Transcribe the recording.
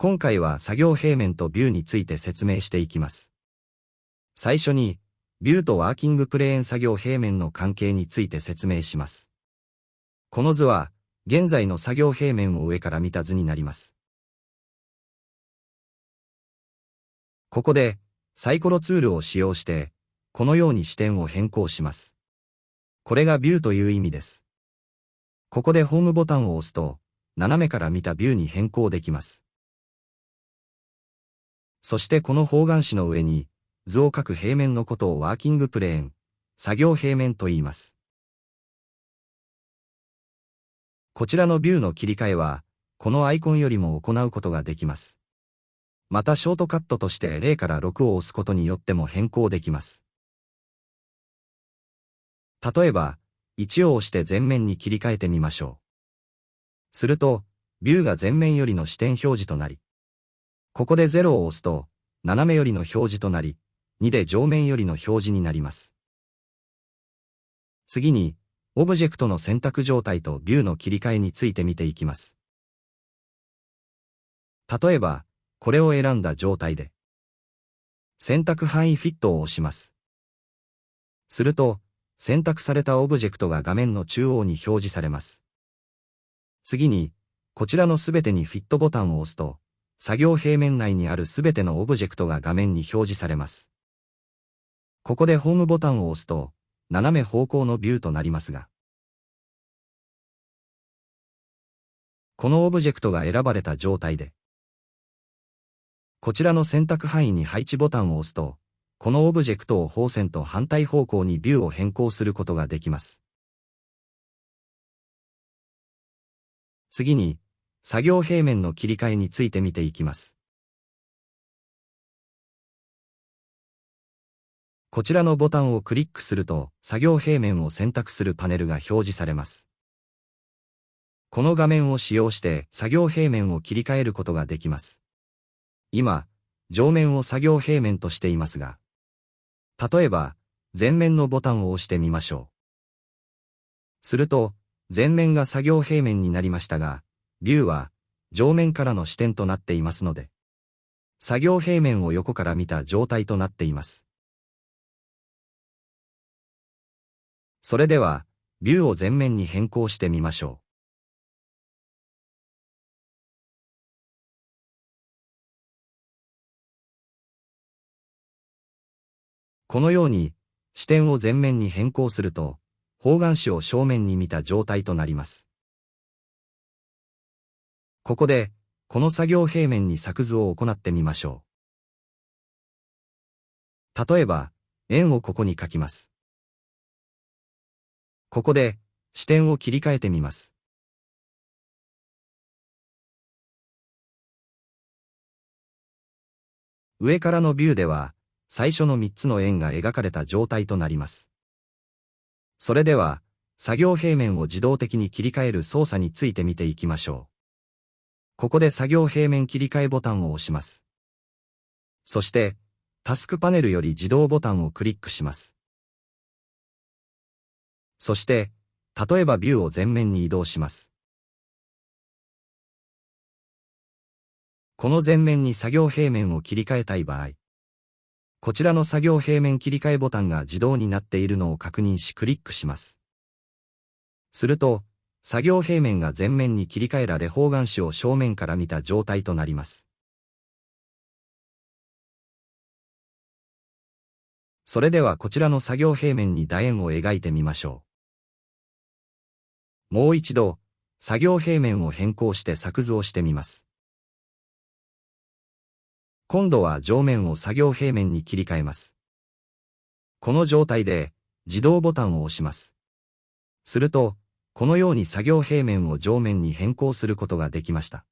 今回は作業平面とビューについて説明していきます。最初に、ビューとワーキングプレーン作業平面の関係について説明します。この図は、現在の作業平面を上から見た図になります。ここで、サイコロツールを使用して、このように視点を変更します。これがビューという意味です。ここでホームボタンを押すと、斜めから見たビューに変更できます。そしてこの方眼紙の上に、図を描く平面のことをワーキングプレーン、作業平面と言います。こちらのビューの切り替えは、このアイコンよりも行うことができます。またショートカットとして0から6を押すことによっても変更できます。例えば、1を押して前面に切り替えてみましょう。すると、ビューが前面よりの視点表示となり、ここで0を押すと、斜めよりの表示となり、2で上面よりの表示になります。次に、オブジェクトの選択状態とビューの切り替えについて見ていきます。例えば、これを選んだ状態で、選択範囲フィットを押します。すると、選択されたオブジェクトが画面の中央に表示されます。次に、こちらのすべてにフィットボタンを押すと、作業平面内にあるすべてのオブジェクトが画面に表示されます。ここでホームボタンを押すと、斜め方向のビューとなりますが、このオブジェクトが選ばれた状態で、こちらの選択範囲に配置ボタンを押すと、このオブジェクトを方線と反対方向にビューを変更することができます。次に、作業平面の切り替えについて見ていきます。こちらのボタンをクリックすると、作業平面を選択するパネルが表示されます。この画面を使用して、作業平面を切り替えることができます。今、上面を作業平面としていますが、例えば、前面のボタンを押してみましょう。すると、前面が作業平面になりましたが、ビューは上面からの視点となっていますので、作業平面を横から見た状態となっています。それでは、ビューを前面に変更してみましょう。このように、視点を前面に変更すると、方眼紙を正面に見た状態となります。ここで、この作業平面に作図を行ってみましょう。例えば、円をここに描きます。ここで、視点を切り替えてみます。上からのビューでは、最初の3つの円が描かれた状態となります。それでは、作業平面を自動的に切り替える操作について見ていきましょう。ここで作業平面切り替えボタンを押します。そして、タスクパネルより自動ボタンをクリックします。そして、例えばビューを前面に移動します。この前面に作業平面を切り替えたい場合、こちらの作業平面切り替えボタンが自動になっているのを確認しクリックします。すると、作業平面が前面に切り替えられ方眼紙を正面から見た状態となります。それではこちらの作業平面に楕円を描いてみましょう。もう一度、作業平面を変更して作図をしてみます。今度は上面を作業平面に切り替えます。この状態で、自動ボタンを押します。すると、このように作業平面を上面に変更することができました。